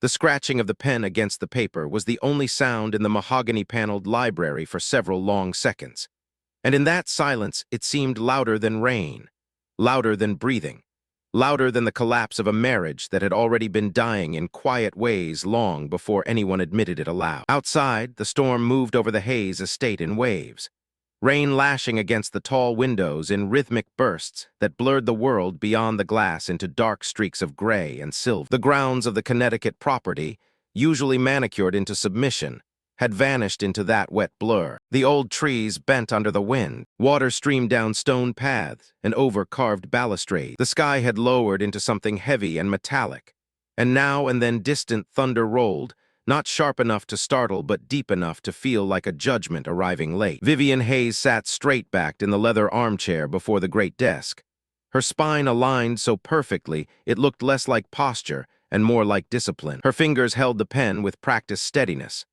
The scratching of the pen against the paper was the only sound in the mahogany-paneled library for several long seconds. And in that silence, it seemed louder than rain, louder than breathing, louder than the collapse of a marriage that had already been dying in quiet ways long before anyone admitted it aloud. Outside, the storm moved over the Hayes estate in waves, rain lashing against the tall windows in rhythmic bursts that blurred the world beyond the glass into dark streaks of gray and silver. The grounds of the Connecticut property, usually manicured into submission, had vanished into that wet blur. The old trees bent under the wind. Water streamed down stone paths and over carved balustrades. The sky had lowered into something heavy and metallic, and now and then distant thunder rolled, not sharp enough to startle but deep enough to feel like a judgment arriving late. Vivian Hayes sat straight-backed in the leather armchair before the great desk. Her spine aligned so perfectly it looked less like posture and more like discipline. Her fingers held the pen with practiced steadiness,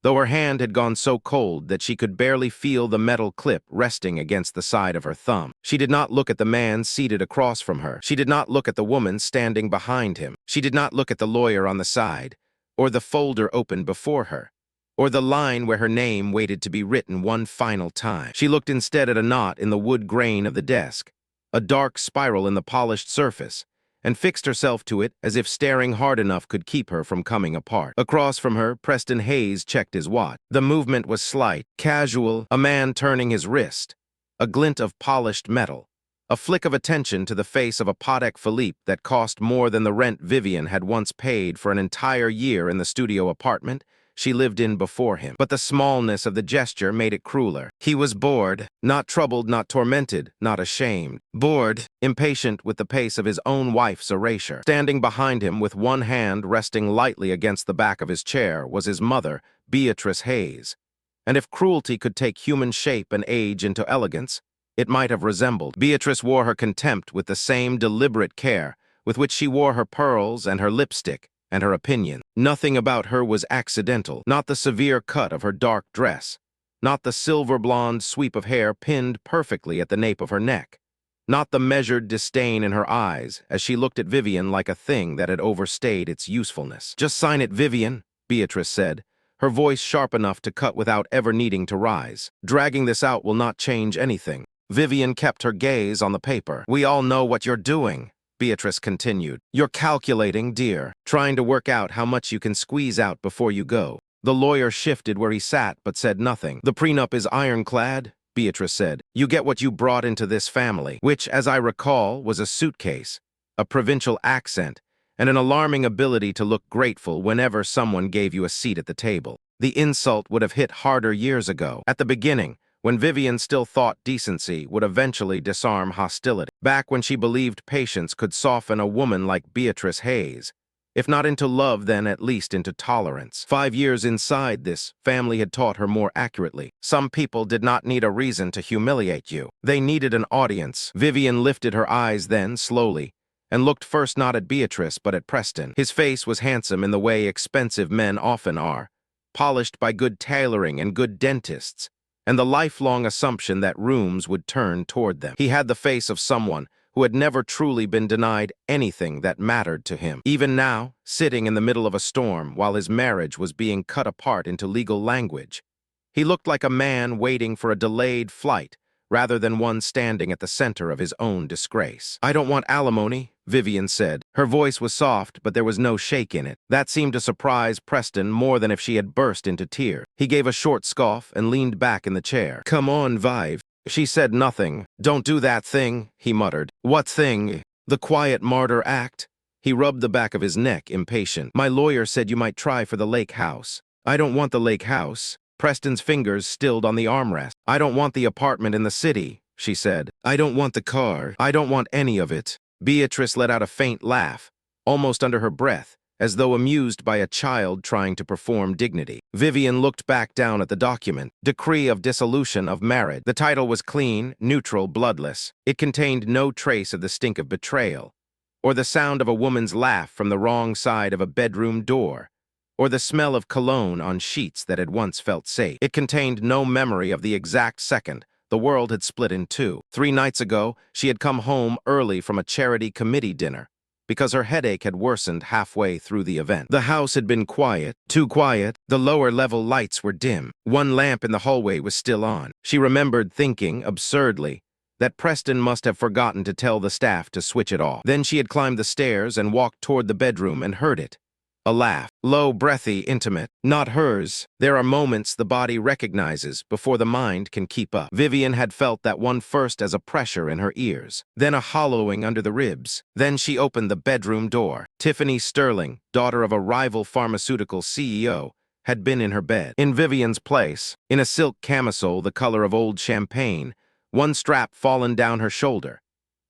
though her hand had gone so cold that she could barely feel the metal clip resting against the side of her thumb. She did not look at the man seated across from her. She did not look at the woman standing behind him. She did not look at the lawyer on the side, or the folder open before her, or the line where her name waited to be written one final time. She looked instead at a knot in the wood grain of the desk, a dark spiral in the polished surface, and fixed herself to it as if staring hard enough could keep her from coming apart. Across from her, Preston Hayes checked his watch. The movement was slight, casual, a man turning his wrist, a glint of polished metal, a flick of attention to the face of a Patek Philippe that cost more than the rent Vivian had once paid for an entire year in the studio apartment she lived in before him. But the smallness of the gesture made it crueler. He was bored, not troubled, not tormented, not ashamed. Bored, impatient with the pace of his own wife's erasure. Standing behind him with one hand resting lightly against the back of his chair was his mother, Beatrice Hayes. And if cruelty could take human shape and age into elegance, it might have resembled. Beatrice wore her contempt with the same deliberate care with which she wore her pearls and her lipstick and her opinion. Nothing about her was accidental, not the severe cut of her dark dress, not the silver blonde sweep of hair pinned perfectly at the nape of her neck, not the measured disdain in her eyes as she looked at Vivian like a thing that had overstayed its usefulness. "Just sign it, Vivian," Beatrice said, her voice sharp enough to cut without ever needing to rise. "Dragging this out will not change anything." Vivian kept her gaze on the paper. "We all know what you're doing," Beatrice continued. "You're calculating, dear, trying to work out how much you can squeeze out before you go." The lawyer shifted where he sat but said nothing. "The prenup is ironclad," Beatrice said. "You get what you brought into this family," which, as I recall, was a suitcase, a provincial accent, and an alarming ability to look grateful whenever someone gave you a seat at the table. The insult would have hit harder years ago, at the beginning, when Vivian still thought decency would eventually disarm hostility. Back when she believed patience could soften a woman like Beatrice Hayes, if not into love then at least into tolerance. 5 years inside this, family had taught her more accurately. Some people did not need a reason to humiliate you. They needed an audience. Vivian lifted her eyes then, slowly, and looked first not at Beatrice but at Preston. His face was handsome in the way expensive men often are, polished by good tailoring and good dentists, and the lifelong assumption that rooms would turn toward them. He had the face of someone who had never truly been denied anything that mattered to him. Even now, sitting in the middle of a storm while his marriage was being cut apart into legal language, he looked like a man waiting for a delayed flight rather than one standing at the center of his own disgrace. "I don't want alimony," Vivian said. Her voice was soft, but there was no shake in it. That seemed to surprise Preston more than if she had burst into tears. He gave a short scoff and leaned back in the chair. "Come on, Vive." She said nothing. "Don't do that thing," he muttered. "What thing?" "The quiet martyr act." He rubbed the back of his neck, impatient. "My lawyer said you might try for the lake house." "I don't want the lake house." Preston's fingers stilled on the armrest. "I don't want the apartment in the city," she said. "I don't want the car. I don't want any of it." Beatrice let out a faint laugh, almost under her breath, as though amused by a child trying to perform dignity. Vivian looked back down at the document, Decree of Dissolution of Marriage. The title was clean, neutral, bloodless. It contained no trace of the stink of betrayal, or the sound of a woman's laugh from the wrong side of a bedroom door, or the smell of cologne on sheets that had once felt safe. It contained no memory of the exact second the world had split in two. 3 nights ago, she had come home early from a charity committee dinner, because her headache had worsened halfway through the event. The house had been quiet, too quiet. The lower-level lights were dim. One lamp in the hallway was still on. She remembered thinking, absurdly, that Preston must have forgotten to tell the staff to switch it off. Then she had climbed the stairs and walked toward the bedroom and heard it. A laugh. Low, breathy, intimate. Not hers. There are moments the body recognizes before the mind can keep up. Vivian had felt that one first as a pressure in her ears, then a hollowing under the ribs. Then she opened the bedroom door. Tiffany Sterling, daughter of a rival pharmaceutical CEO, had been in her bed. In Vivian's place, in a silk camisole the color of old champagne, one strap fallen down her shoulder.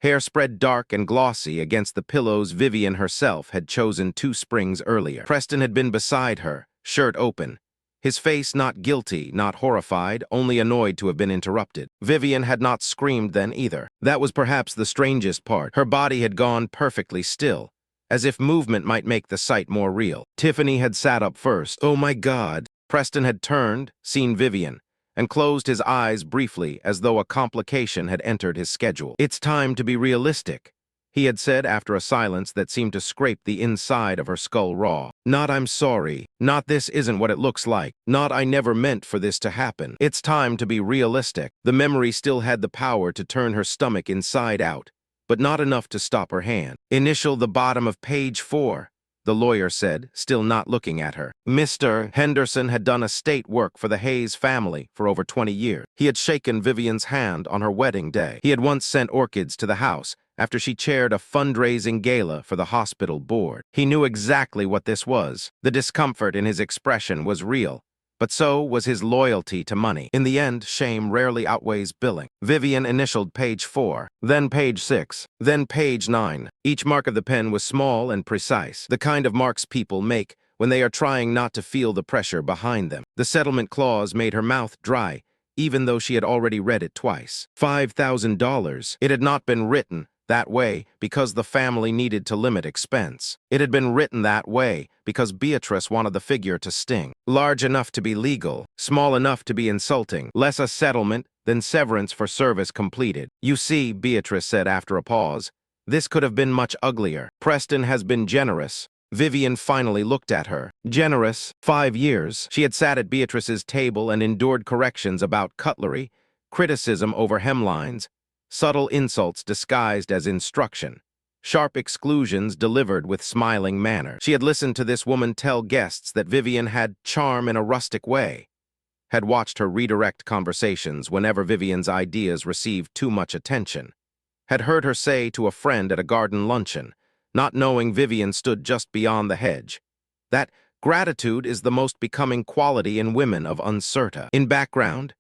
Hair spread dark and glossy against the pillows Vivian herself had chosen 2 springs earlier. Preston had been beside her, shirt open. His face not guilty, not horrified, only annoyed to have been interrupted. Vivian had not screamed then either. That was perhaps the strangest part. Her body had gone perfectly still, as if movement might make the sight more real. Tiffany had sat up first. Oh my God. Preston had turned, seen Vivian, and closed his eyes briefly as though a complication had entered his schedule. It's time to be realistic, he had said after a silence that seemed to scrape the inside of her skull raw. Not I'm sorry, not this isn't what it looks like, not I never meant for this to happen. It's time to be realistic. The memory still had the power to turn her stomach inside out, but not enough to stop her hand. Initial the bottom of page 4. The lawyer said, still not looking at her. Mr. Henderson had done estate work for the Hayes family for over 20 years. He had shaken Vivian's hand on her wedding day. He had once sent orchids to the house after she chaired a fundraising gala for the hospital board. He knew exactly what this was. The discomfort in his expression was real, but so was his loyalty to money. In the end, shame rarely outweighs billing. Vivian initialed page 4, then page 6, then page 9. Each mark of the pen was small and precise, the kind of marks people make when they are trying not to feel the pressure behind them. The settlement clause made her mouth dry, even though she had already read it twice. $5,000. It had not been written that way because the family needed to limit expense. It had been written that way because Beatrice wanted the figure to sting. Large enough to be legal, small enough to be insulting, less a settlement than severance for service completed. You see, Beatrice said after a pause, this could have been much uglier. Preston has been generous. Vivian finally looked at her. Generous. 5 years. She had sat at Beatrice's table and endured corrections about cutlery, criticism over hemlines, subtle insults disguised as instruction, sharp exclusions delivered with smiling manner. She had listened to this woman tell guests that Vivian had charm in a rustic way, had watched her redirect conversations whenever Vivian's ideas received too much attention, had heard her say to a friend at a garden luncheon, not knowing Vivian stood just beyond the hedge, that gratitude is the most becoming quality in women of uncertain. In background,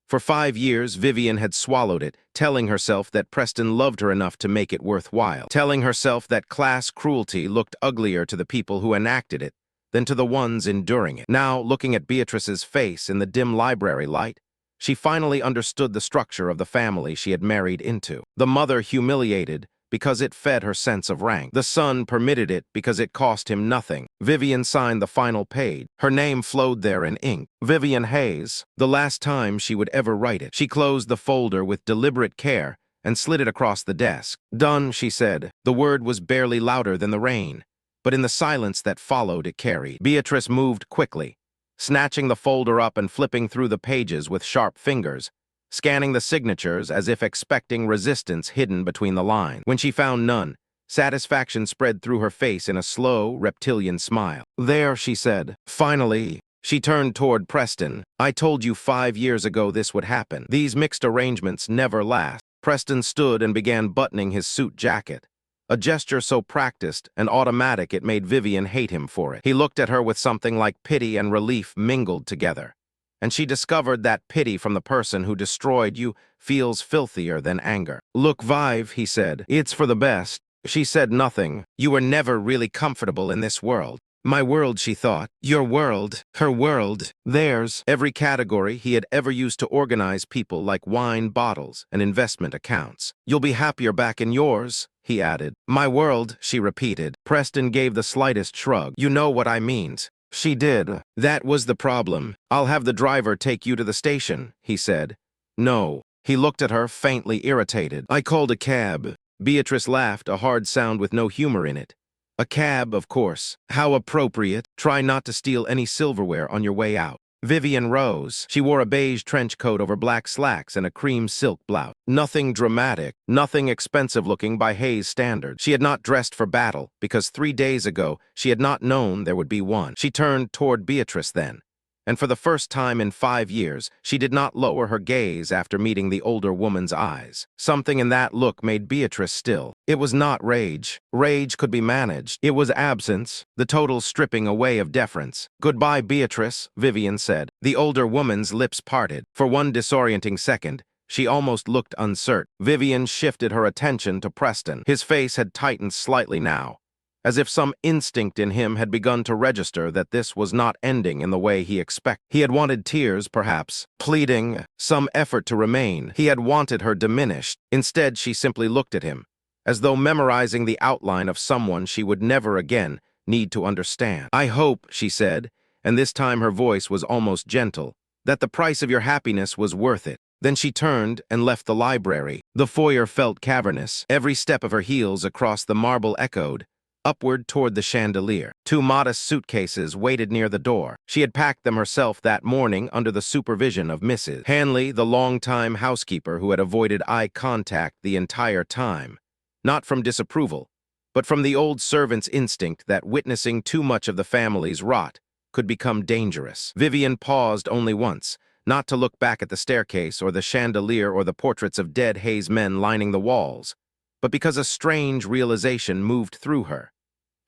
for 5 years, Vivian had swallowed it, telling herself that Preston loved her enough to make it worthwhile, telling herself that class cruelty looked uglier to the people who enacted it than to the ones enduring it. Now, looking at Beatrice's face in the dim library light, she finally understood the structure of the family she had married into. The mother humiliated because it fed her sense of rank. The son permitted it because it cost him nothing. Vivian signed the final page. Her name flowed there in ink. Vivian Hayes. The last time she would ever write it. She closed the folder with deliberate care and slid it across the desk. Done, she said. The word was barely louder than the rain, but in the silence that followed it carried. Beatrice moved quickly, snatching the folder up and flipping through the pages with sharp fingers, scanning the signatures as if expecting resistance hidden between the lines. When she found none, satisfaction spread through her face in a slow, reptilian smile. There, she said. Finally, she turned toward Preston. I told you 5 years ago this would happen. These mixed arrangements never last. Preston stood and began buttoning his suit jacket, a gesture so practiced and automatic it made Vivian hate him for it. He looked at her with something like pity and relief mingled together, and she discovered that pity from the person who destroyed you feels filthier than anger. Look, Vive, he said, it's for the best. She said nothing. You were never really comfortable in this world. My world, she thought. Your world. Her world. Theirs. Every category he had ever used to organize people like wine bottles and investment accounts. You'll be happier back in yours, he added. My world, she repeated. Preston gave the slightest shrug. You know what I mean. She did. That was the problem. I'll have the driver take you to the station, he said. No. He looked at her, faintly irritated. I called a cab. Beatrice laughed, a hard sound with no humor in it. A cab, of course. How appropriate. Try not to steal any silverware on your way out. Vivian rose. She wore a beige trench coat over black slacks and a cream silk blouse. Nothing dramatic, nothing expensive-looking by Hayes' standards. She had not dressed for battle, because 3 days ago she had not known there would be one. She turned toward Beatrice then, and for the first time in 5 years, she did not lower her gaze after meeting the older woman's eyes. Something in that look made Beatrice still. It was not rage. Rage could be managed. It was absence, the total stripping away of deference. "Goodbye, Beatrice," Vivian said. The older woman's lips parted. For one disorienting second, she almost looked uncertain. Vivian shifted her attention to Preston. His face had tightened slightly now, as if some instinct in him had begun to register that this was not ending in the way he expected. He had wanted tears, perhaps, pleading, some effort to remain. He had wanted her diminished. Instead, she simply looked at him, as though memorizing the outline of someone she would never again need to understand. "I hope," she said, and this time her voice was almost gentle, "that the price of your happiness was worth it." Then she turned and left the library. The foyer felt cavernous. Every step of her heels across the marble echoed, upward toward the chandelier. 2 modest suitcases waited near the door. She had packed them herself that morning under the supervision of Mrs. Hanley, the longtime housekeeper who had avoided eye contact the entire time, not from disapproval, but from the old servant's instinct that witnessing too much of the family's rot could become dangerous. Vivian paused only once, not to look back at the staircase or the chandelier or the portraits of dead Hayes men lining the walls, but because a strange realization moved through her.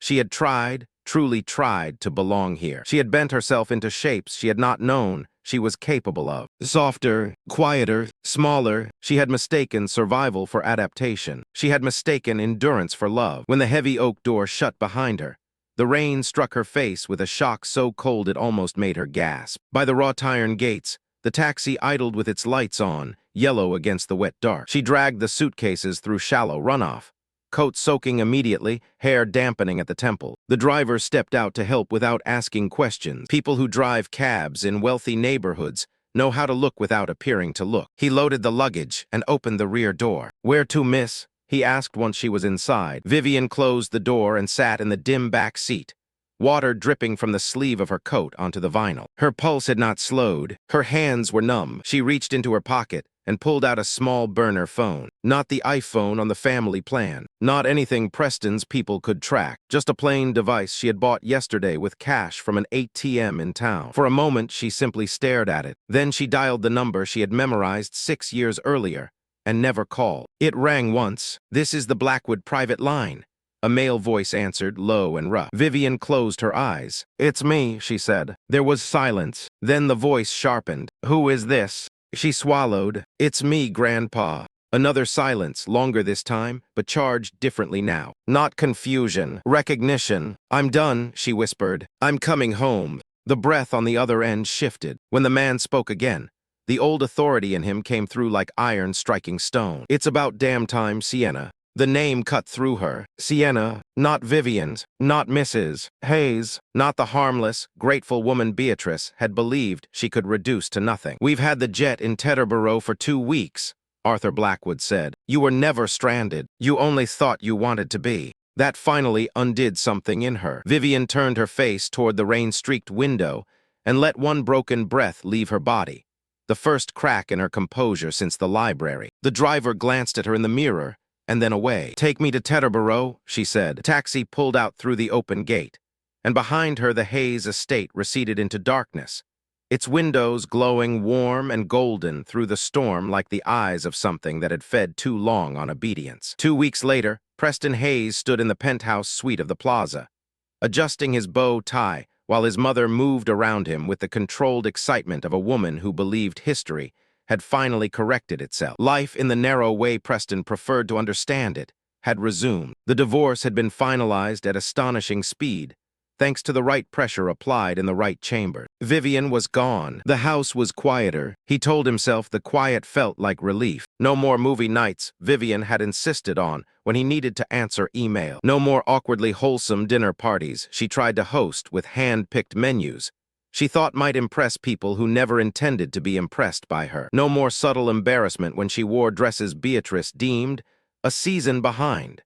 She had tried, truly tried, to belong here. She had bent herself into shapes she had not known she was capable of. Softer, quieter, smaller, she had mistaken survival for adaptation. She had mistaken endurance for love. When the heavy oak door shut behind her, the rain struck her face with a shock so cold it almost made her gasp. By the wrought iron gates, the taxi idled with its lights on, yellow against the wet dark. She dragged the suitcases through shallow runoff, coat soaking immediately, hair dampening at the temple. The driver stepped out to help without asking questions. People who drive cabs in wealthy neighborhoods know how to look without appearing to look. He loaded the luggage and opened the rear door. "Where to, miss?" he asked once she was inside. Vivian closed the door and sat in the dim back seat, water dripping from the sleeve of her coat onto the vinyl. Her pulse had not slowed. Her hands were numb. She reached into her pocket and pulled out a small burner phone. Not the iPhone on the family plan. Not anything Preston's people could track. Just a plain device she had bought yesterday with cash from an ATM in town. For a moment, she simply stared at it. Then she dialed the number she had memorized 6 years earlier and never called. It rang once. "This is the Blackwood private line." A male voice answered, low and rough. Vivian closed her eyes. "It's me," she said. There was silence. Then the voice sharpened. "Who is this?" She swallowed. "It's me, Grandpa." Another silence, longer this time, but charged differently now. Not confusion, recognition. "I'm done," she whispered. "I'm coming home." The breath on the other end shifted. When the man spoke again, the old authority in him came through like iron striking stone. "It's about damn time, Sienna." The name cut through her. Sienna, not Vivian's, not Mrs. Hayes, not the harmless, grateful woman Beatrice had believed she could reduce to nothing. "We've had the jet in Teterboro for 2 weeks, Arthur Blackwood said. "You were never stranded. You only thought you wanted to be." That finally undid something in her. Vivian turned her face toward the rain-streaked window and let one broken breath leave her body, the first crack in her composure since the library. The driver glanced at her in the mirror and then away. "Take me to Teterboro," she said. The taxi pulled out through the open gate, and behind her the Hayes estate receded into darkness, its windows glowing warm and golden through the storm like the eyes of something that had fed too long on obedience. 2 weeks later, Preston Hayes stood in the penthouse suite of the plaza, adjusting his bow tie while his mother moved around him with the controlled excitement of a woman who believed history had finally corrected itself. Life, in the narrow way Preston preferred to understand it, had resumed. The divorce had been finalized at astonishing speed, thanks to the right pressure applied in the right chamber. Vivian was gone. The house was quieter. He told himself the quiet felt like relief. No more movie nights Vivian had insisted on when he needed to answer email. No more awkwardly wholesome dinner parties she tried to host with hand-picked menus she thought might impress people who never intended to be impressed by her. No more subtle embarrassment when she wore dresses Beatrice deemed, a season behind,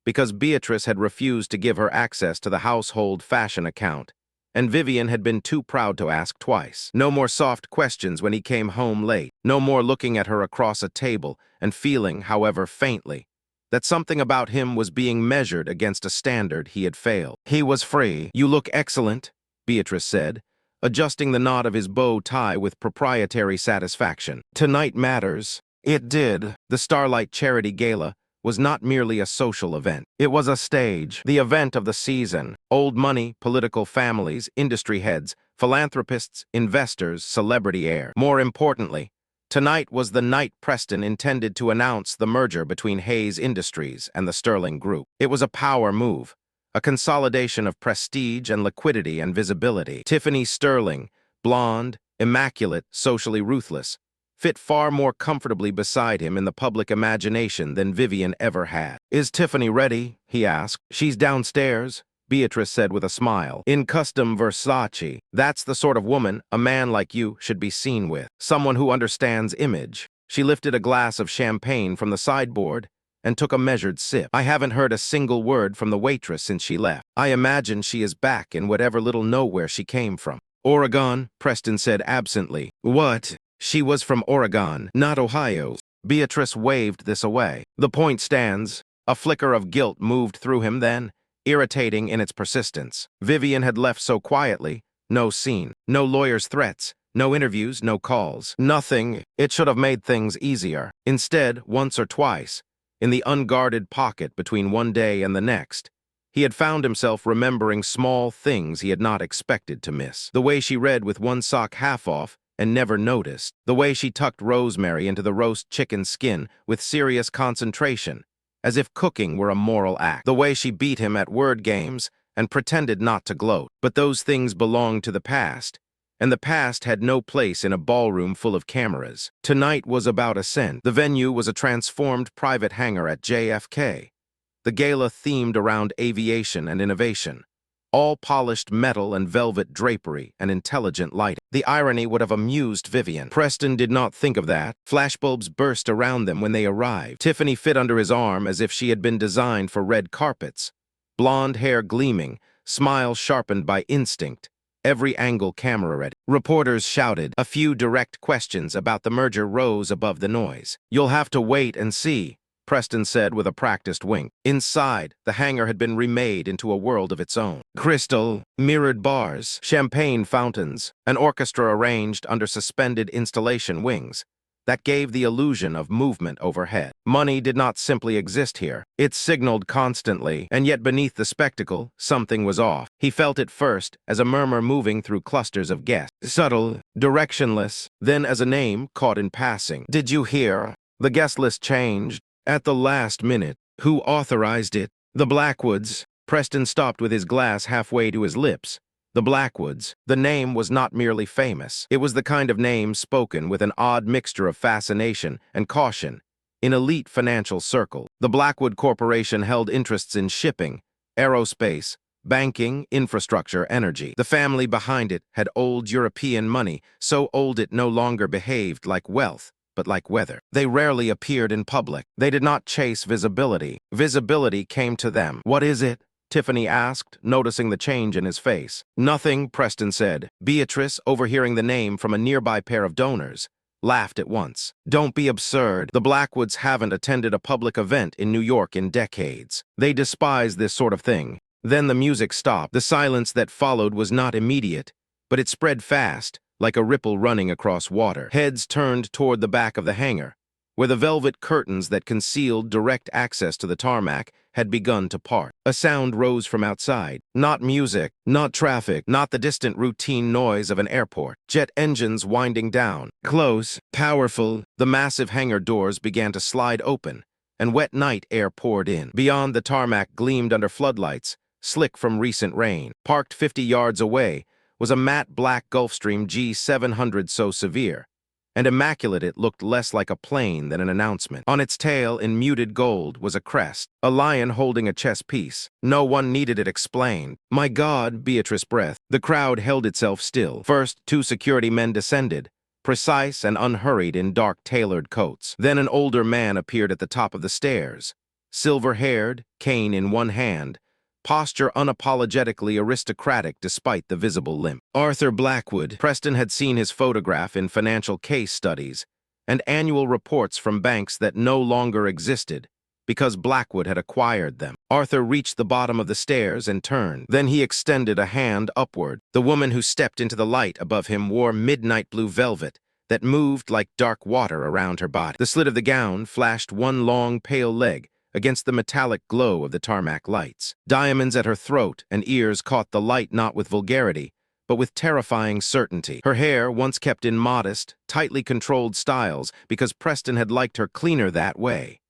because Beatrice had refused to give her access to the household fashion account, and Vivian had been too proud to ask twice. No more soft questions when he came home late. No more looking at her across a table and feeling, however faintly, that something about him was being measured against a standard he had failed. He was free. "You look excellent," Beatrice said, adjusting the knot of his bow tie with proprietary satisfaction. "Tonight matters." It did. The Starlight Charity Gala was not merely a social event. It was a stage, the event of the season. Old money, political families, industry heads, philanthropists, investors, celebrity air. More importantly, tonight was the night Preston intended to announce the merger between Hayes Industries and the Sterling Group. It was a power move, a consolidation of prestige and liquidity and visibility. Tiffany Sterling, blonde, immaculate, socially ruthless, fit far more comfortably beside him in the public imagination than Vivian ever had. "Is Tiffany ready?" he asked. "She's downstairs," Beatrice said with a smile. "In custom Versace. That's the sort of woman a man like you should be seen with. Someone who understands image." She lifted a glass of champagne from the sideboard and took a measured sip. "I haven't heard a single word from the waitress since she left. I imagine she is back in whatever little nowhere she came from." "Oregon," Preston said absently. "What?" "She was from Oregon, not Ohio." Beatrice waved this away. "The point stands." A flicker of guilt moved through him then, irritating in its persistence. Vivian had left so quietly. No scene, no lawyer's threats, no interviews, no calls. Nothing. It should have made things easier. Instead, once or twice, in the unguarded pocket between one day and the next, he had found himself remembering small things he had not expected to miss. The way she read with one sock half off and never noticed. The way she tucked rosemary into the roast chicken skin with serious concentration, as if cooking were a moral act. The way she beat him at word games and pretended not to gloat. But those things belonged to the past, and the past had no place in a ballroom full of cameras. Tonight was about ascent. The venue was a transformed private hangar at JFK. The gala themed around aviation and innovation. All polished metal and velvet drapery and intelligent lighting. The irony would have amused Vivian. Preston did not think of that. Flashbulbs burst around them when they arrived. Tiffany fit under his arm as if she had been designed for red carpets. Blonde hair gleaming, smile sharpened by instinct, every angle camera ready. Reporters shouted. A few direct questions about the merger rose above the noise. "You'll have to wait and see," Preston said with a practiced wink. Inside, the hangar had been remade into a world of its own. Crystal, mirrored bars, champagne fountains, an orchestra arranged under suspended installation wings that gave the illusion of movement overhead. Money did not simply exist here. It signaled constantly, and yet beneath the spectacle, something was off. He felt it first as a murmur moving through clusters of guests. Subtle, directionless, then as a name caught in passing. "Did you hear? The guest list changed at the last minute." "Who authorized it?" "The Blackwoods." Preston stopped with his glass halfway to his lips. The Blackwoods. The name was not merely famous. It was the kind of name spoken with an odd mixture of fascination and caution in elite financial circles. The Blackwood Corporation held interests in shipping, aerospace, banking, infrastructure, energy. The family behind it had old European money, so old it no longer behaved like wealth, but like weather. They rarely appeared in public. They did not chase visibility. Visibility came to them. "What is it?" Tiffany asked, noticing the change in his face. "Nothing," Preston said. Beatrice, overhearing the name from a nearby pair of donors, laughed at once. "Don't be absurd. The Blackwoods haven't attended a public event in New York in decades. They despise this sort of thing." Then the music stopped. The silence that followed was not immediate, but it spread fast, like a ripple running across water. Heads turned toward the back of the hangar, where the velvet curtains that concealed direct access to the tarmac had begun to part. A sound rose from outside. Not music, not traffic, not the distant routine noise of an airport. Jet engines winding down. Close, powerful, the massive hangar doors began to slide open, and wet night air poured in. Beyond, the tarmac gleamed under floodlights, slick from recent rain. Parked 50 yards away was a matte black Gulfstream G700 so severe and immaculate it looked less like a plane than an announcement. On its tail, in muted gold, was a crest, a lion holding a chess piece. No one needed it explained. "My God," Beatrice breathed. The crowd held itself still. First, 2 security men descended, precise and unhurried in dark tailored coats. Then an older man appeared at the top of the stairs, silver-haired, cane in one hand, posture unapologetically aristocratic despite the visible limp. Arthur Blackwood. Preston had seen his photograph in financial case studies and annual reports from banks that no longer existed because Blackwood had acquired them. Arthur reached the bottom of the stairs and turned. Then he extended a hand upward. The woman who stepped into the light above him wore midnight blue velvet that moved like dark water around her body. The slit of the gown flashed one long, pale leg against the metallic glow of the tarmac lights. Diamonds at her throat and ears caught the light not with vulgarity, but with terrifying certainty. Her hair, once kept in modest, tightly controlled styles because Preston had liked her cleaner that way,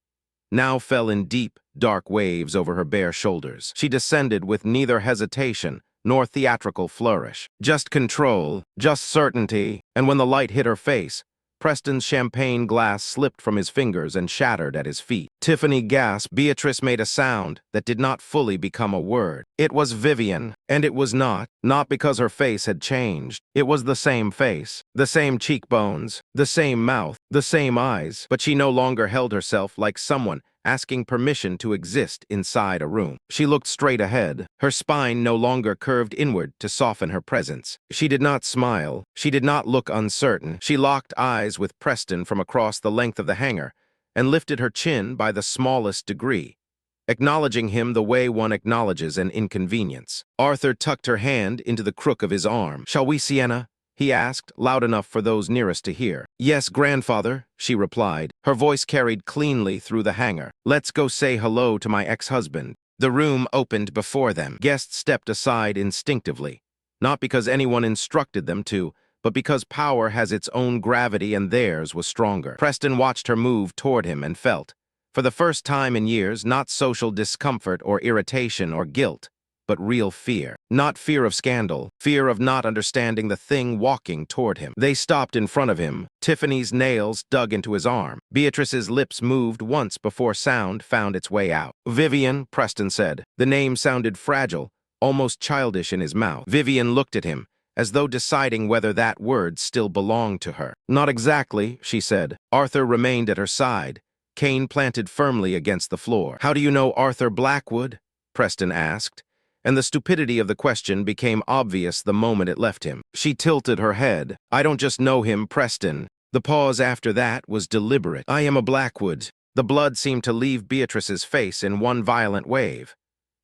now fell in deep, dark waves over her bare shoulders. She descended with neither hesitation nor theatrical flourish. Just control, just certainty, and when the light hit her face, Preston's champagne glass slipped from his fingers and shattered at his feet. Tiffany gasped. Beatrice made a sound that did not fully become a word. It was Vivian, and it was not because her face had changed. It was the same face, the same cheekbones, the same mouth, the same eyes, but she no longer held herself like someone asking permission to exist inside a room. She looked straight ahead, her spine no longer curved inward to soften her presence. She did not smile. She did not look uncertain. She locked eyes with Preston from across the length of the hangar and lifted her chin by the smallest degree, acknowledging him the way one acknowledges an inconvenience. Arthur tucked her hand into the crook of his arm. "Shall we, Sienna?" he asked, loud enough for those nearest to hear. "Yes, grandfather," she replied, her voice carried cleanly through the hangar. "Let's go say hello to my ex-husband." The room opened before them. Guests stepped aside instinctively, not because anyone instructed them to, but because power has its own gravity and theirs was stronger. Preston watched her move toward him and felt, for the first time in years, not social discomfort or irritation or guilt, but real fear. Not fear of scandal, fear of not understanding the thing walking toward him. They stopped in front of him. Tiffany's nails dug into his arm. Beatrice's lips moved once before sound found its way out. "Vivian," Preston said. The name sounded fragile, almost childish in his mouth. Vivian looked at him, as though deciding whether that word still belonged to her. "Not exactly," she said. Arthur remained at her side, cane planted firmly against the floor. "How do you know Arthur Blackwood?" Preston asked, and the stupidity of the question became obvious the moment it left him. She tilted her head. "I don't just know him, Preston." The pause after that was deliberate. "I am a Blackwood." The blood seemed to leave Beatrice's face in one violent wave.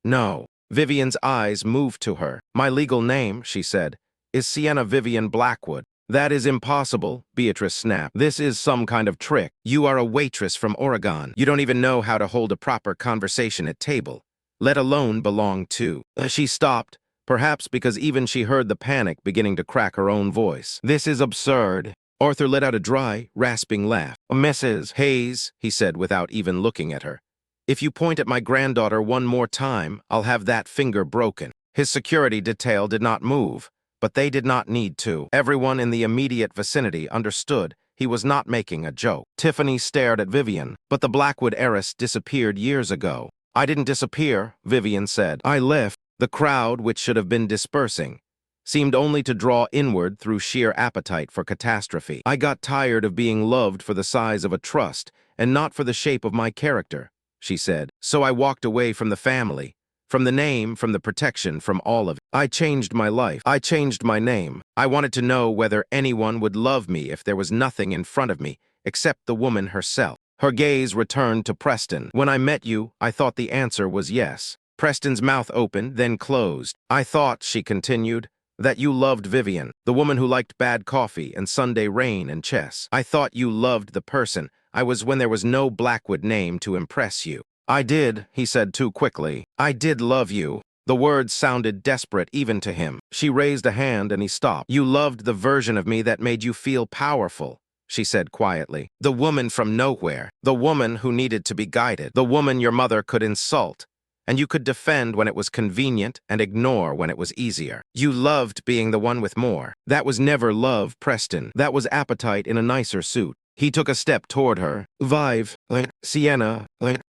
"No." Vivian's eyes moved to her. "My legal name," she said, "is Sienna Vivian Blackwood." "That is impossible," Beatrice snapped. "This is some kind of trick. You are a waitress from Oregon. You don't even know how to hold a proper conversation at table, let alone belong to." She stopped, perhaps because even she heard the panic beginning to crack her own voice. "This is absurd." Arthur let out a dry, rasping laugh. "Mrs. Hayes," he said without even looking at her, "if you point at my granddaughter one more time, I'll have that finger broken." His security detail did not move, but they did not need to. Everyone in the immediate vicinity understood he was not making a joke. Tiffany stared at Vivian, but the Blackwood heiress disappeared years ago. "I didn't disappear," Vivian said. "I left." The crowd, which should have been dispersing, seemed only to draw inward through sheer appetite for catastrophe. "I got tired of being loved for the size of a trust and not for the shape of my character," she said. "So I walked away from the family, from the name, from the protection, from all of it. I changed my life. I changed my name. I wanted to know whether anyone would love me if there was nothing in front of me except the woman herself." Her gaze returned to Preston. "When I met you, I thought the answer was yes." Preston's mouth opened, then closed. "I thought," she continued, "that you loved Vivian, the woman who liked bad coffee and Sunday rain and chess. I thought you loved the person I was when there was no Blackwood name to impress you." "I did," he said too quickly. "I did love you." The words sounded desperate even to him. She raised a hand and he stopped. "You loved the version of me that made you feel powerful," she said quietly. "The woman from nowhere. The woman who needed to be guided. The woman your mother could insult, and you could defend when it was convenient and ignore when it was easier. You loved being the one with more. That was never love, Preston. That was appetite in a nicer suit." He took a step toward her. "Vive, Sienna,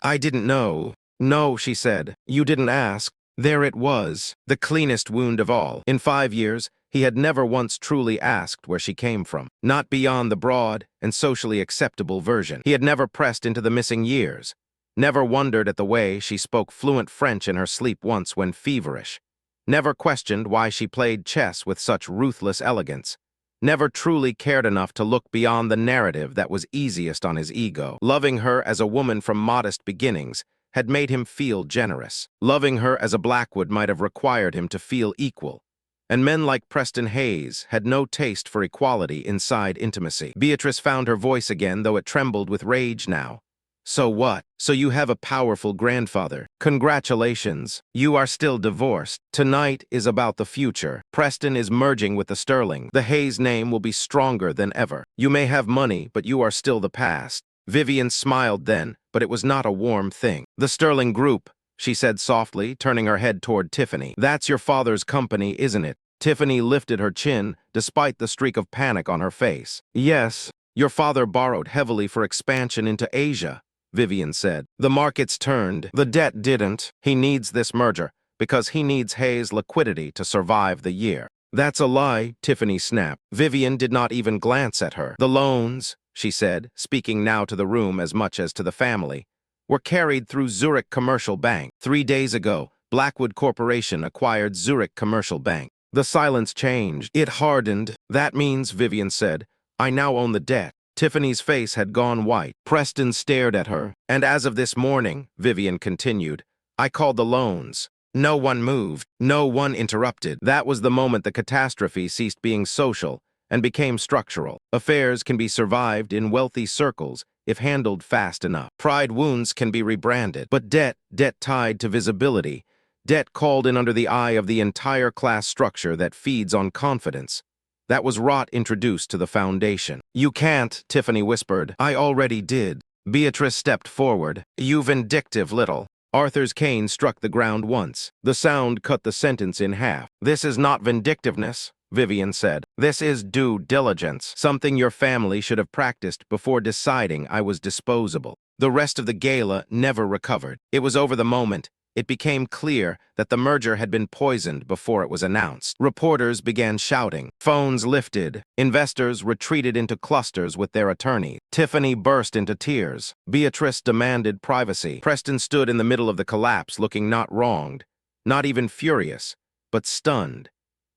I didn't know." "No," she said. "You didn't ask." There it was, the cleanest wound of all. In 5 years, He had never once truly asked where she came from, not beyond the broad and socially acceptable version. He had never pressed into the missing years, never wondered at the way she spoke fluent French in her sleep once when feverish, never questioned why she played chess with such ruthless elegance, never truly cared enough to look beyond the narrative that was easiest on his ego. Loving her as a woman from modest beginnings had made him feel generous. Loving her as a Blackwood might have required him to feel equal. And men like Preston Hayes had no taste for equality inside intimacy. Beatrice found her voice again, though it trembled with rage now. So what? So you have a powerful grandfather. Congratulations. You are still divorced. Tonight is about the future. Preston is merging with the Sterling. The Hayes name will be stronger than ever. You may have money, but you are still the past. Vivian smiled then, but it was not a warm thing. The Sterling Group, she said softly, turning her head toward Tiffany. That's your father's company, isn't it? Tiffany lifted her chin, despite the streak of panic on her face. Yes, your father borrowed heavily for expansion into Asia, Vivian said. The markets turned. The debt didn't. He needs this merger, because he needs Hayes' liquidity to survive the year. That's a lie, Tiffany snapped. Vivian did not even glance at her. The loans, she said, speaking now to the room as much as to the family, were carried through Zurich Commercial Bank. 3 days ago, Blackwood Corporation acquired Zurich Commercial Bank. The silence changed. It hardened. That means, Vivian said, I now own the debt. Tiffany's face had gone white. Preston stared at her. And as of this morning, Vivian continued, I called the loans. No one moved. No one interrupted. That was the moment the catastrophe ceased being social and became structural. Affairs can be survived in wealthy circles if handled fast enough. Pride wounds can be rebranded. But debt tied to visibility, debt called in under the eye of the entire class structure that feeds on confidence. That was rot introduced to the foundation. You can't, Tiffany whispered. I already did. Beatrice stepped forward. You vindictive little. Arthur's cane struck the ground once. The sound cut the sentence in half. This is not vindictiveness, Vivian said. This is due diligence, something your family should have practiced before deciding I was disposable. The rest of the gala never recovered. It was over the moment. It became clear that the merger had been poisoned before it was announced. Reporters began shouting. Phones lifted. Investors retreated into clusters with their attorney. Tiffany burst into tears. Beatrice demanded privacy. Preston stood in the middle of the collapse, looking not wronged, not even furious, but stunned,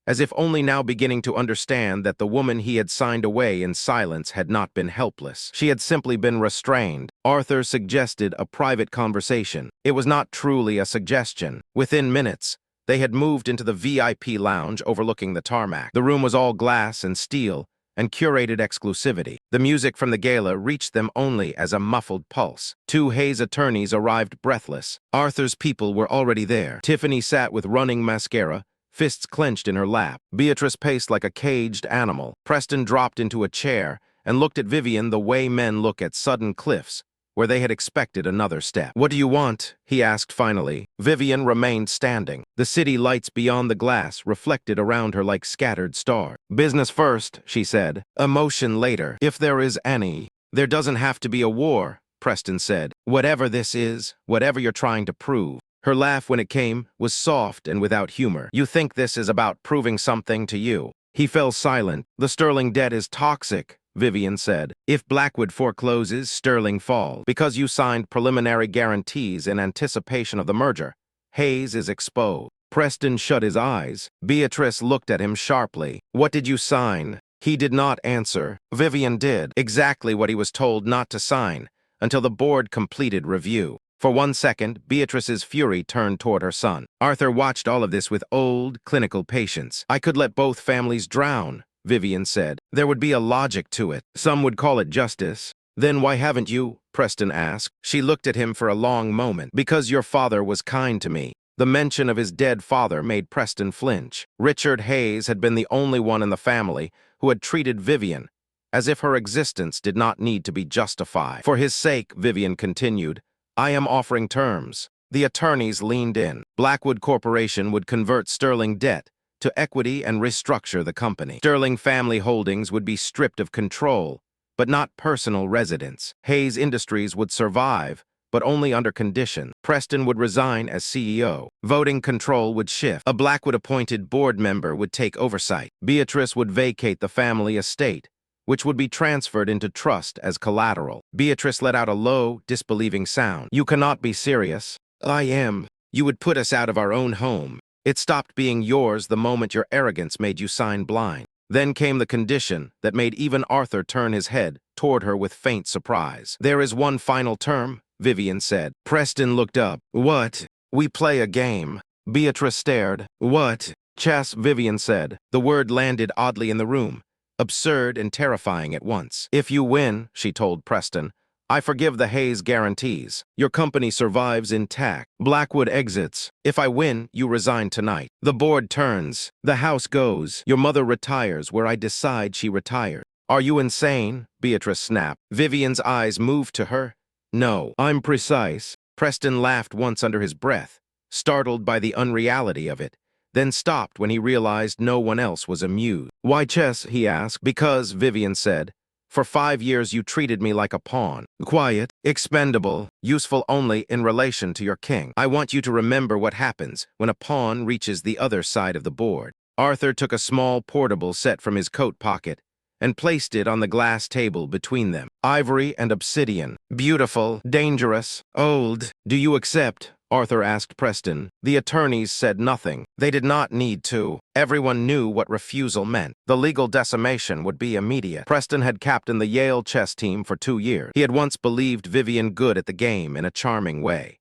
as if only now beginning to understand that the woman he had signed away in silence had not been helpless. She had simply been restrained. Arthur suggested a private conversation. It was not truly a suggestion. Within minutes, they had moved into the VIP lounge overlooking the tarmac. The room was all glass and steel and curated exclusivity. The music from the gala reached them only as a muffled pulse. 2 Hayes attorneys arrived breathless. Arthur's people were already there. Tiffany sat with running mascara, fists clenched in her lap. Beatrice paced like a caged animal. Preston dropped into a chair and looked at Vivian the way men look at sudden cliffs, where they had expected another step. What do you want? He asked finally. Vivian remained standing. The city lights beyond the glass reflected around her like scattered stars. Business first, she said. Emotion later, if there is any. There doesn't have to be a war, Preston said. Whatever this is, whatever you're trying to prove. Her laugh, when it came, was soft and without humor. You think this is about proving something to you? He fell silent. The Sterling debt is toxic, Vivian said. If Blackwood forecloses, Sterling falls. Because you signed preliminary guarantees in anticipation of the merger, Hayes is exposed. Preston shut his eyes. Beatrice looked at him sharply. What did you sign? He did not answer. Vivian did. Exactly what he was told not to sign, until the board completed review. For 1 second, Beatrice's fury turned toward her son. Arthur watched all of this with old, clinical patience. I could let both families drown, Vivian said. There would be a logic to it. Some would call it justice. Then why haven't you? Preston asked. She looked at him for a long moment. Because your father was kind to me. The mention of his dead father made Preston flinch. Richard Hayes had been the only one in the family who had treated Vivian as if her existence did not need to be justified. For his sake, Vivian continued, I am offering terms. The attorneys leaned in. Blackwood Corporation would convert Sterling debt to equity and restructure the company. Sterling family holdings would be stripped of control, but not personal residence. Hayes Industries would survive, but only under condition. Preston would resign as CEO. Voting control would shift. A Blackwood-appointed board member would take oversight. Beatrice would vacate the family estate, which would be transferred into trust as collateral. Beatrice let out a low, disbelieving sound. "You cannot be serious." "I am. You would put us out of our own home. It stopped being yours the moment your arrogance made you sign blind." Then came the condition that made even Arthur turn his head toward her with faint surprise. "There is one final term," Vivian said. Preston looked up. "What?" "We play a game." Beatrice stared. "What?" "Chess," Vivian said. The word landed oddly in the room, absurd and terrifying at once. "If you win," she told Preston, "I forgive the Hayes guarantees. Your company survives intact. Blackwood exits. If I win, you resign tonight. The board turns. The house goes. Your mother retires where I decide she retires." "Are you insane?" Beatrice snapped. Vivian's eyes moved to her. "No, I'm precise." Preston laughed once under his breath, startled by the unreality of it, then stopped when he realized no one else was amused. "Why chess?" he asked. "Because," Vivian said, "for 5 years you treated me like a pawn. Quiet, expendable, useful only in relation to your king. I want you to remember what happens when a pawn reaches the other side of the board." Arthur took a small portable set from his coat pocket and placed it on the glass table between them. "Ivory and obsidian. Beautiful, dangerous, old. Do you accept?" Arthur asked Preston. The attorneys said nothing. They did not need to. Everyone knew what refusal meant. The legal decimation would be immediate. Preston had captained the Yale chess team for 2 years. He had once believed Vivian good at the game in a charming way,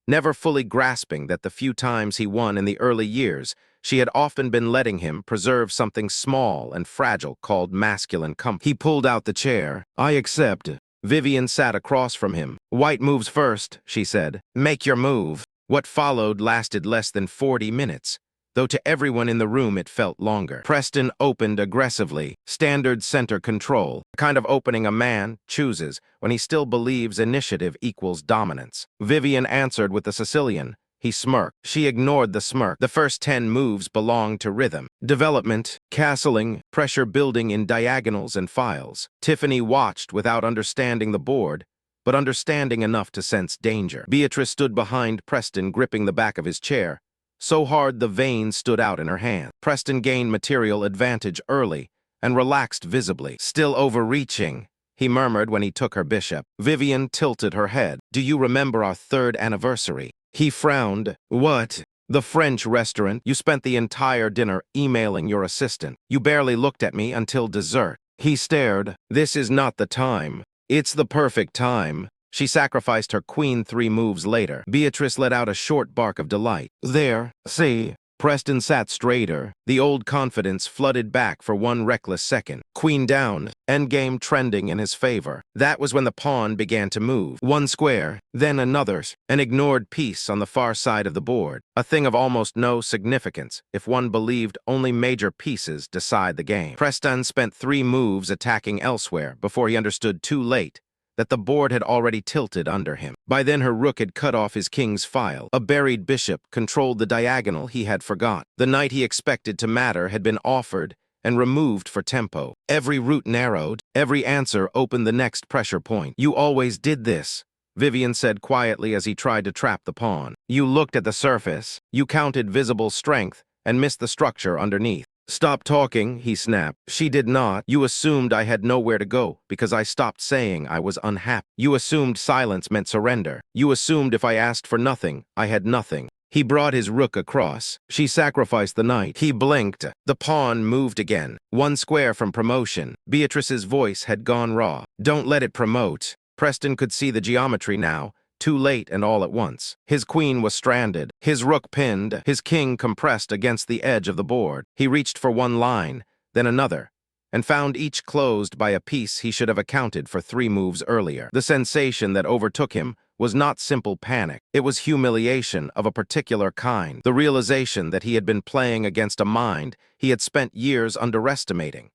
never fully grasping that the few times he won in the early years, she had often been letting him preserve something small and fragile called masculine comfort. He pulled out the chair. "I accept." Vivian sat across from him. "White moves first," she said. "Make your move." What followed lasted less than 40 minutes, though to everyone in the room it felt longer. Preston opened aggressively, standard center control, the kind of opening a man chooses when he still believes initiative equals dominance. Vivian answered with the Sicilian. He smirked. She ignored the smirk. The first 10 moves belonged to rhythm, development, castling, pressure building in diagonals and files. Tiffany watched without understanding the board, but understanding enough to sense danger. Beatrice stood behind Preston, gripping the back of his chair, so hard the veins stood out in her hand. Preston gained material advantage early and relaxed visibly. "Still overreaching," he murmured when he took her bishop. Vivian tilted her head. "Do you remember our 3rd anniversary?" He frowned. "What?" "The French restaurant. You spent the entire dinner emailing your assistant. You barely looked at me until dessert." He stared. "This is not the time." "It's the perfect time." She sacrificed her queen 3 moves later. Beatrice let out a short bark of delight. "There, see." Preston sat straighter. The old confidence flooded back for one reckless second. Queen down, endgame trending in his favor. That was when the pawn began to move. One square, then another, an ignored piece on the far side of the board. A thing of almost no significance if one believed only major pieces decide the game. Preston spent 3 moves attacking elsewhere before he understood too late that the board had already tilted under him. By then her rook had cut off his king's file. A buried bishop controlled the diagonal he had forgot. The knight he expected to matter had been offered and removed for tempo. Every route narrowed, every answer opened the next pressure point. "You always did this," Vivian said quietly as he tried to trap the pawn. "You looked at the surface, you counted visible strength, and missed the structure underneath." "Stop talking," he snapped. "She did not. You assumed I had nowhere to go because I stopped saying I was unhappy. You assumed silence meant surrender. You assumed if I asked for nothing, I had nothing." He brought his rook across. She sacrificed the knight. He blinked. The pawn moved again, 1 square from promotion. Beatrice's voice had gone raw. "Don't let it promote." Preston could see the geometry now, too late and all at once. His queen was stranded, his rook pinned, his king compressed against the edge of the board. He reached for one line, then another, and found each closed by a piece he should have accounted for 3 moves earlier. The sensation that overtook him was not simple panic. It was humiliation of a particular kind, the realization that he had been playing against a mind he had spent years underestimating,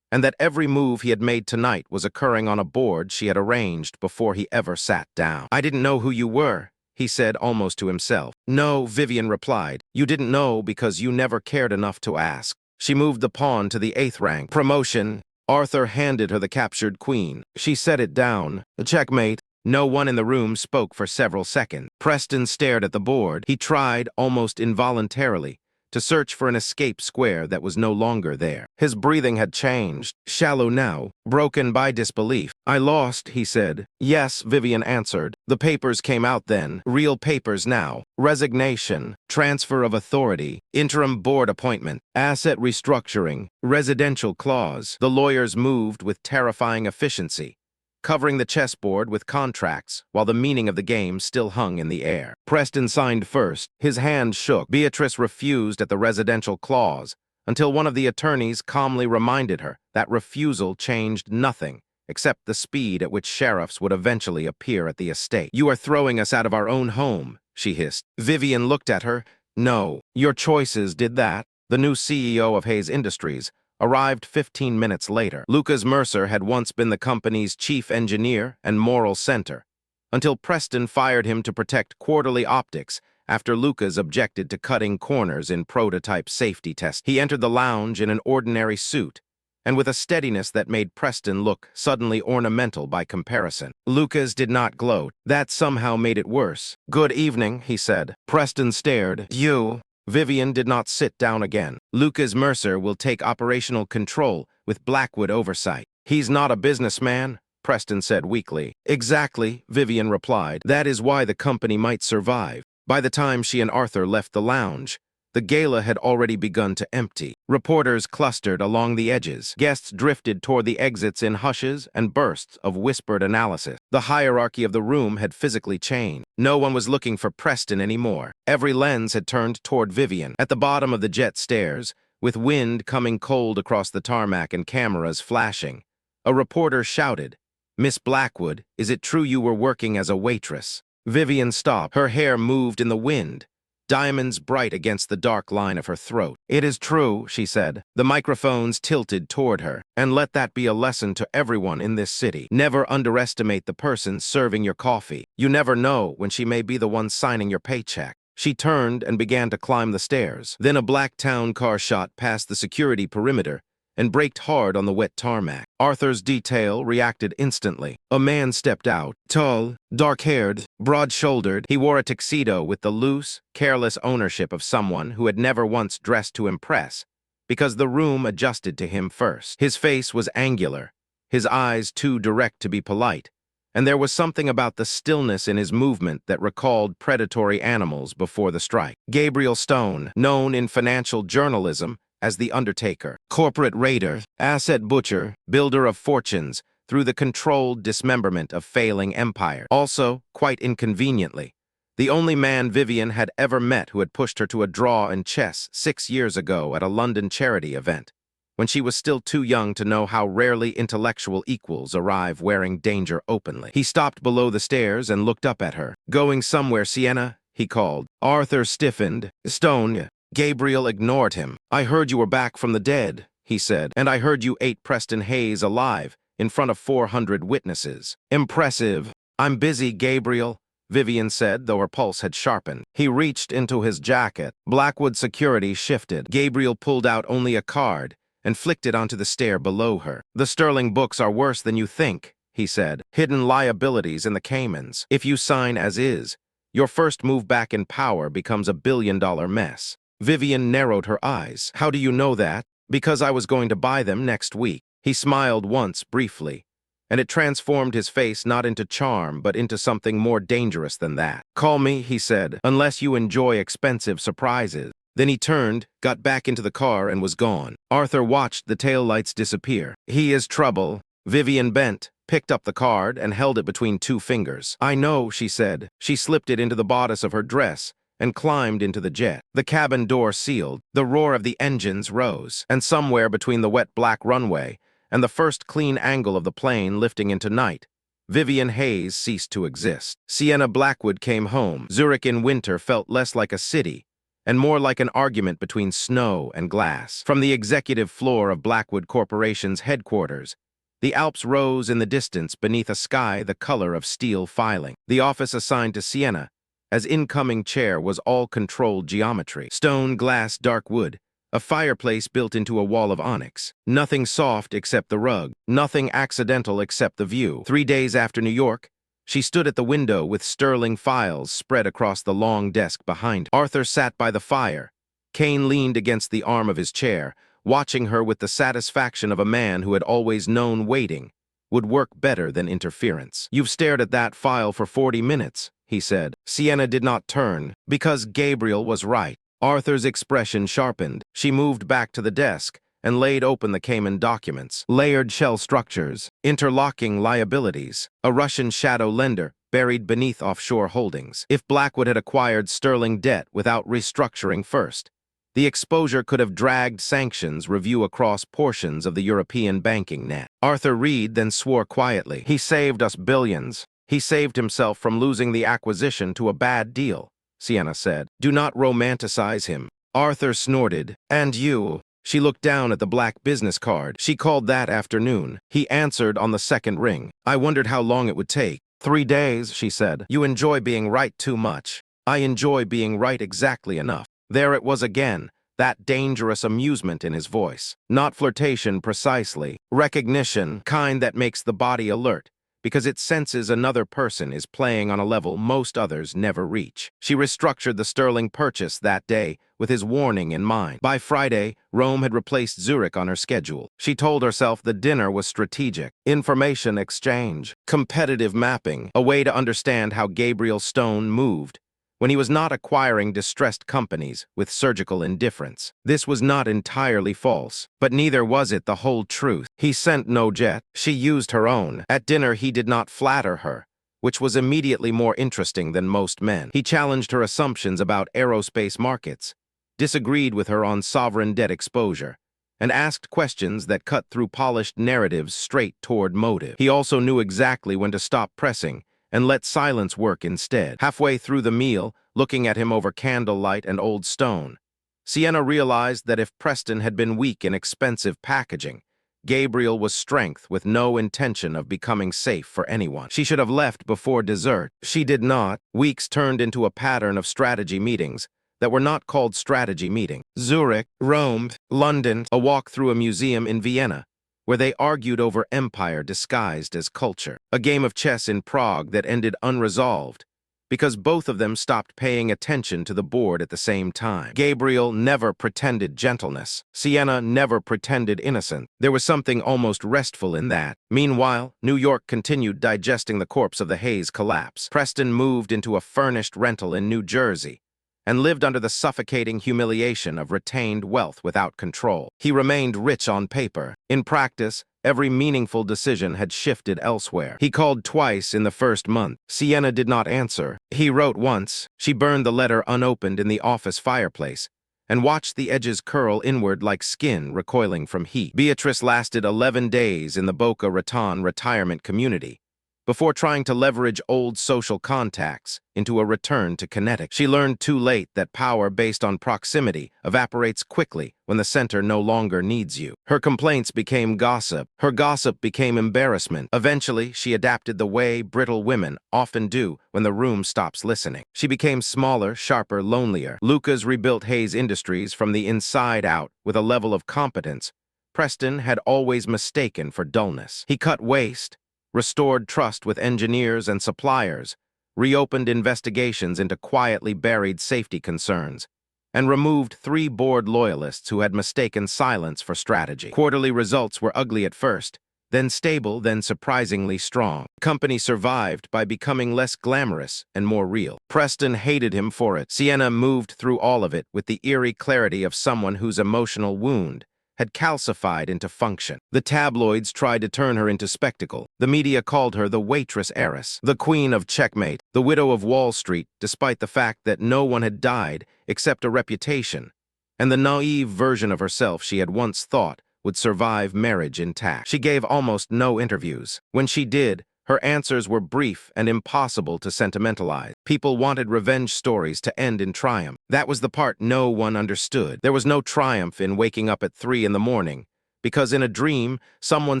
and that every move he had made tonight was occurring on a board she had arranged before he ever sat down. "I didn't know who you were," he said almost to himself. "No," Vivian replied. "You didn't know because you never cared enough to ask." She moved the pawn to the 8th rank. "Promotion." Arthur handed her the captured queen. She set it down. "Checkmate." No one in the room spoke for several seconds. Preston stared at the board. He tried, almost involuntarily, to search for an escape square that was no longer there. His breathing had changed, shallow now, broken by disbelief. "I lost," he said. "Yes," Vivian answered. "The papers came out then. Real papers now. Resignation, transfer of authority, interim board appointment, asset restructuring, residential clause." The lawyers moved with terrifying efficiency, covering the chessboard with contracts, while the meaning of the game still hung in the air. Preston signed first. His hand shook. Beatrice refused at the residential clause, until one of the attorneys calmly reminded her that refusal changed nothing, except the speed at which sheriffs would eventually appear at the estate. "You are throwing us out of our own home," she hissed. Vivian looked at her. "No, your choices did that." The new CEO of Hayes Industries arrived 15 minutes later. Lucas Mercer had once been the company's chief engineer and moral center, until Preston fired him to protect quarterly optics after Lucas objected to cutting corners in prototype safety tests. He entered the lounge in an ordinary suit, and with a steadiness that made Preston look suddenly ornamental by comparison. Lucas did not gloat. That somehow made it worse. "Good evening," he said. Preston stared. "You?" Vivian did not sit down again. "Lucas Mercer will take operational control with Blackwood oversight." "He's not a businessman," Preston said weakly. "Exactly," Vivian replied. "That is why the company might survive." By the time she and Arthur left the lounge, the gala had already begun to empty. Reporters clustered along the edges. Guests drifted toward the exits in hushes and bursts of whispered analysis. The hierarchy of the room had physically changed. No one was looking for Preston anymore. Every lens had turned toward Vivian. At the bottom of the jet stairs, with wind coming cold across the tarmac and cameras flashing, a reporter shouted, "Miss Blackwood, is it true you were working as a waitress?" Vivian stopped. Her hair moved in the wind, diamonds bright against the dark line of her throat. "It is true," she said. The microphones tilted toward her. "And let that be a lesson to everyone in this city. Never underestimate the person serving your coffee. You never know when she may be the one signing your paycheck." She turned and began to climb the stairs. Then a black town car shot past the security perimeter and braked hard on the wet tarmac. Arthur's detail reacted instantly. A man stepped out, tall, dark-haired, broad-shouldered. He wore a tuxedo with the loose, careless ownership of someone who had never once dressed to impress, because the room adjusted to him first. His face was angular, his eyes too direct to be polite, and there was something about the stillness in his movement that recalled predatory animals before the strike. Gabriel Stone, known in financial journalism as the Undertaker, corporate raider, asset butcher, builder of fortunes through the controlled dismemberment of failing empire. Also, quite inconveniently, the only man Vivian had ever met who had pushed her to a draw in chess 6 years ago at a London charity event, when she was still too young to know how rarely intellectual equals arrive wearing danger openly. He stopped below the stairs and looked up at her. "Going somewhere, Sienna?" he called. Arthur stiffened. "Stone." Gabriel ignored him. "I heard you were back from the dead," he said, "and I heard you ate Preston Hayes alive in front of 400 witnesses. Impressive." "I'm busy, Gabriel," Vivian said, though her pulse had sharpened. He reached into his jacket. Blackwood security shifted. Gabriel pulled out only a card and flicked it onto the stair below her. "The Sterling books are worse than you think," he said. "Hidden liabilities in the Caymans. If you sign as is, your first move back in power becomes a billion-dollar mess." Vivian narrowed her eyes. "How do you know that?" "Because I was going to buy them next week." He smiled once, briefly, and it transformed his face not into charm, but into something more dangerous than that. "Call me," he said, "unless you enjoy expensive surprises." Then he turned, got back into the car, and was gone. Arthur watched the taillights disappear. "He is trouble." Vivian bent, picked up the card, and held it between 2 fingers. "I know," she said. She slipped it into the bodice of her dress and climbed into the jet. The cabin door sealed. The roar of the engines rose, and somewhere between the wet black runway and the first clean angle of the plane lifting into night, Vivian Hayes ceased to exist. Sienna Blackwood came home. Zurich in winter felt less like a city and more like an argument between snow and glass. From the executive floor of Blackwood Corporation's headquarters, the Alps rose in the distance beneath a sky the color of steel filing. The office assigned to Sienna as incoming chair was all controlled geometry. Stone, glass, dark wood, a fireplace built into a wall of onyx. Nothing soft except the rug, nothing accidental except the view. 3 days after New York, She stood at the window with sterling files spread across the long desk behind her. Arthur sat by the fire. Kane leaned against the arm of his chair, watching her with the satisfaction of a man who had always known waiting would work better than interference. "You've stared at that file for 40 minutes, he said. Sienna did not turn, because Gabriel was right. Arthur's expression sharpened. She moved back to the desk and laid open the Cayman documents. Layered shell structures, interlocking liabilities, a Russian shadow lender buried beneath offshore holdings. If Blackwood had acquired sterling debt without restructuring first, the exposure could have dragged sanctions review across portions of the European banking net. Arthur Reed then swore quietly. He saved us billions. He saved himself from losing the acquisition to a bad deal, Sienna said. Do not romanticize him. Arthur snorted. And you? She looked down at the black business card. She called that afternoon. He answered on the second ring. I wondered how long it would take. 3 days, she said. You enjoy being right too much. I enjoy being right exactly enough. There it was again, that dangerous amusement in his voice. Not flirtation precisely, recognition, kind that makes the body alert, because it senses another person is playing on a level most others never reach. She restructured the sterling purchase that day with his warning in mind. By Friday, Rome had replaced Zurich on her schedule. She told herself the dinner was strategic, information exchange, competitive mapping, a way to understand how Gabriel Stone moved when he was not acquiring distressed companies with surgical indifference. This was not entirely false, but neither was it the whole truth. He sent no jet. She used her own. At dinner, he did not flatter her, which was immediately more interesting than most men. He challenged her assumptions about aerospace markets, disagreed with her on sovereign debt exposure, and asked questions that cut through polished narratives straight toward motive. He also knew exactly when to stop pressing and let silence work instead. Halfway through the meal, looking at him over candlelight and old stone, Sienna realized that if Preston had been weak in expensive packaging, Gabriel was strength with no intention of becoming safe for anyone. She should have left before dessert. She did not. Weeks turned into a pattern of strategy meetings that were not called strategy meetings. Zurich, Rome, London, a walk through a museum in Vienna, where they argued over empire disguised as culture. A game of chess in Prague that ended unresolved because both of them stopped paying attention to the board at the same time. Gabriel never pretended gentleness. Sienna never pretended innocence. There was something almost restful in that. Meanwhile, New York continued digesting the corpse of the Hayes collapse. Preston moved into a furnished rental in New Jersey and lived under the suffocating humiliation of retained wealth without control. He remained rich on paper. In practice, every meaningful decision had shifted elsewhere. He called twice in the first month. Sienna did not answer. He wrote once. She burned the letter unopened in the office fireplace and watched the edges curl inward like skin recoiling from heat. Beatrice lasted 11 days in the Boca Raton retirement community before trying to leverage old social contacts into a return to kinetic. She learned too late that power based on proximity evaporates quickly when the center no longer needs you. Her complaints became gossip. Her gossip became embarrassment. Eventually, she adapted the way brittle women often do when the room stops listening. She became smaller, sharper, lonelier. Lucas rebuilt Hayes Industries from the inside out with a level of competence Preston had always mistaken for dullness. He cut waste, restored trust with engineers and suppliers, reopened investigations into quietly buried safety concerns, and removed 3 board loyalists who had mistaken silence for strategy. Quarterly results were ugly at first, then stable, then surprisingly strong. The company survived by becoming less glamorous and more real. Preston hated him for it. Sienna moved through all of it with the eerie clarity of someone whose emotional wound had calcified into function. The tabloids tried to turn her into spectacle. The media called her the waitress heiress, the queen of checkmate, the widow of Wall Street, despite the fact that no one had died except a reputation, and the naive version of herself she had once thought would survive marriage intact. She gave almost no interviews. When she did, her answers were brief and impossible to sentimentalize. People wanted revenge stories to end in triumph. That was the part no one understood. There was no triumph in waking up at 3 in the morning, because in a dream, someone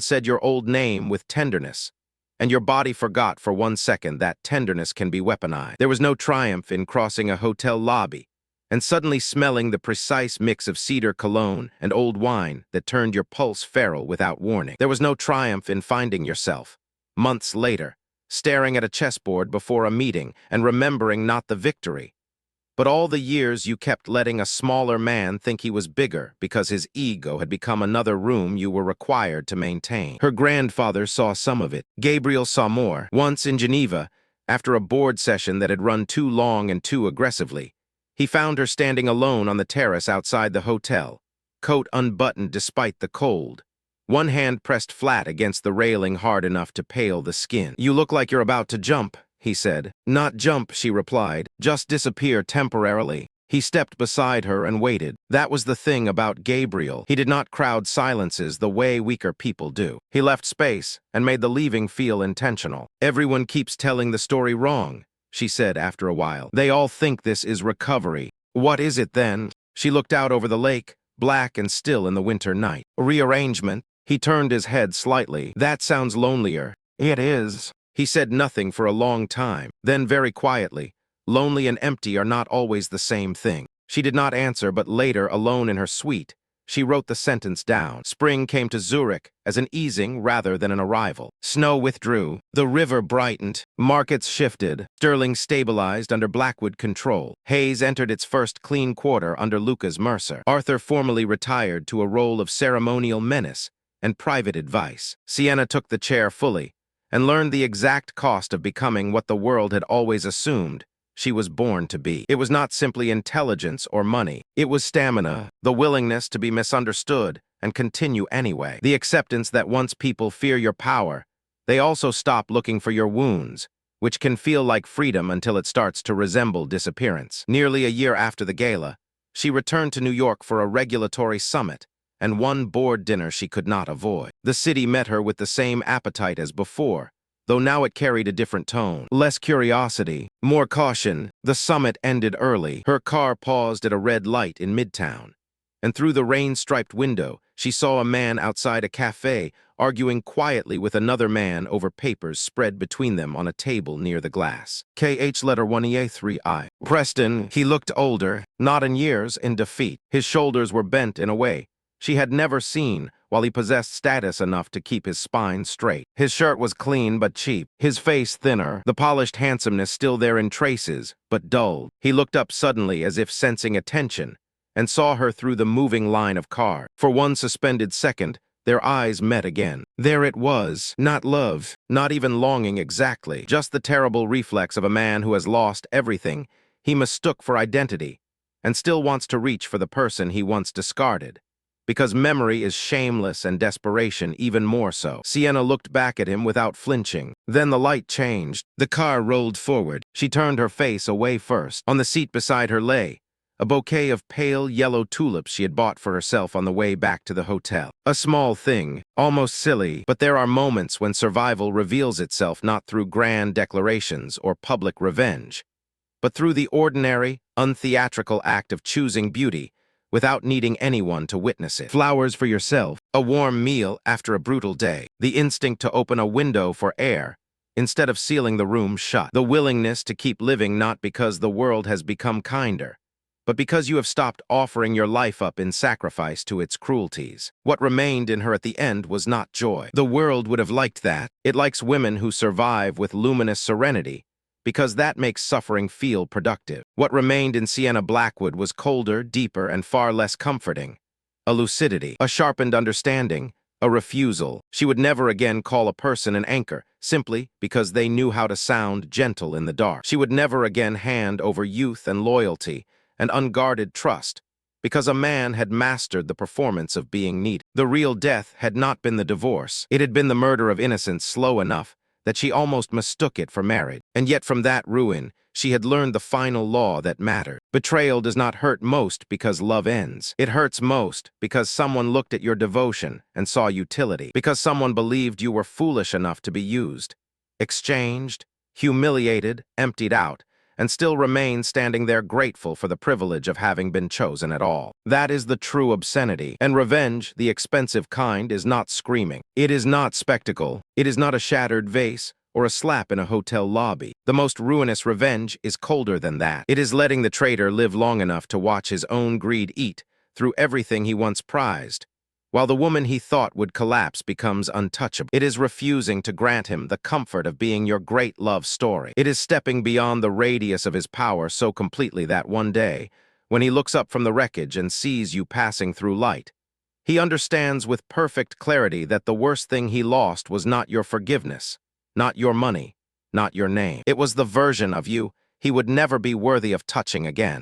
said your old name with tenderness, and your body forgot for 1 second that tenderness can be weaponized. There was no triumph in crossing a hotel lobby and suddenly smelling the precise mix of cedar cologne and old wine that turned your pulse feral without warning. There was no triumph in finding yourself, months later, staring at a chessboard before a meeting and remembering not the victory, but all the years you kept letting a smaller man think he was bigger because his ego had become another room you were required to maintain. Her grandfather saw some of it. Gabriel saw more. Once in Geneva, after a board session that had run too long and too aggressively, he found her standing alone on the terrace outside the hotel, coat unbuttoned despite the cold, one hand pressed flat against the railing hard enough to pale the skin. "You look like you're about to jump," he said. "Not jump," she replied, "just disappear temporarily." He stepped beside her and waited. That was the thing about Gabriel. He did not crowd silences the way weaker people do. He left space and made the leaving feel intentional. "Everyone keeps telling the story wrong," she said after a while. "They all think this is recovery. What is it then?" She looked out over the lake, black and still in the winter night. "Rearrangement." He turned his head slightly. "That sounds lonelier." "It is." He said nothing for a long time. Then very quietly, "Lonely and empty are not always the same thing." She did not answer, but later, alone in her suite, she wrote the sentence down. Spring came to Zurich as an easing rather than an arrival. Snow withdrew. The river brightened. Markets shifted. Sterling stabilized under Blackwood control. Hayes entered its first clean quarter under Lucas Mercer. Arthur formally retired to a role of ceremonial menace and private advice. Sienna took the chair fully and learned the exact cost of becoming what the world had always assumed she was born to be. It was not simply intelligence or money. It was stamina, the willingness to be misunderstood and continue anyway. The acceptance that once people fear your power, they also stop looking for your wounds, which can feel like freedom until it starts to resemble disappearance. Nearly a year after the gala, she returned to New York for a regulatory summit and one board dinner she could not avoid. The city met her with the same appetite as before, though now it carried a different tone. Less curiosity, more caution. The summit ended early. Her car paused at a red light in Midtown, and through the rain-striped window, she saw a man outside a cafe arguing quietly with another man over papers spread between them on a table near the glass. KH letter 1EA3I. Preston, he looked older, not in years, in defeat. His shoulders were bent in a way she had never seen, while he possessed status enough to keep his spine straight. His shirt was clean but cheap, his face thinner, the polished handsomeness still there in traces, but dulled. He looked up suddenly as if sensing attention, and saw her through the moving line of cars. For one suspended second, their eyes met again. There it was, not love, not even longing exactly, just the terrible reflex of a man who has lost everything he mistook for identity, and still wants to reach for the person he once discarded. Because memory is shameless and desperation even more so. Sienna looked back at him without flinching. Then the light changed. The car rolled forward. She turned her face away first. On the seat beside her lay a bouquet of pale yellow tulips she had bought for herself on the way back to the hotel. A small thing, almost silly, but there are moments when survival reveals itself not through grand declarations or public revenge, but through the ordinary, untheatrical act of choosing beauty without needing anyone to witness it. Flowers for yourself, a warm meal after a brutal day, the instinct to open a window for air instead of sealing the room shut, the willingness to keep living not because the world has become kinder, but because you have stopped offering your life up in sacrifice to its cruelties. What remained in her at the end was not joy. The world would have liked that. It likes women who survive with luminous serenity, because that makes suffering feel productive. What remained in Sienna Blackwood was colder, deeper, and far less comforting. A lucidity, a sharpened understanding, a refusal. She would never again call a person an anchor, simply because they knew how to sound gentle in the dark. She would never again hand over youth and loyalty and unguarded trust, because a man had mastered the performance of being needed. The real death had not been the divorce. It had been the murder of innocence slow enough that she almost mistook it for marriage. And yet from that ruin, she had learned the final law that mattered. Betrayal does not hurt most because love ends. It hurts most because someone looked at your devotion and saw utility, because someone believed you were foolish enough to be used, exchanged, humiliated, emptied out, and still remain standing there grateful for the privilege of having been chosen at all. That is the true obscenity, and revenge, the expensive kind, is not screaming. It is not spectacle. It is not a shattered vase or a slap in a hotel lobby. The most ruinous revenge is colder than that. It is letting the traitor live long enough to watch his own greed eat through everything he once prized, while the woman he thought would collapse becomes untouchable. It is refusing to grant him the comfort of being your great love story. It is stepping beyond the radius of his power so completely that one day, when he looks up from the wreckage and sees you passing through light, he understands with perfect clarity that the worst thing he lost was not your forgiveness, not your money, not your name. It was the version of you he would never be worthy of touching again.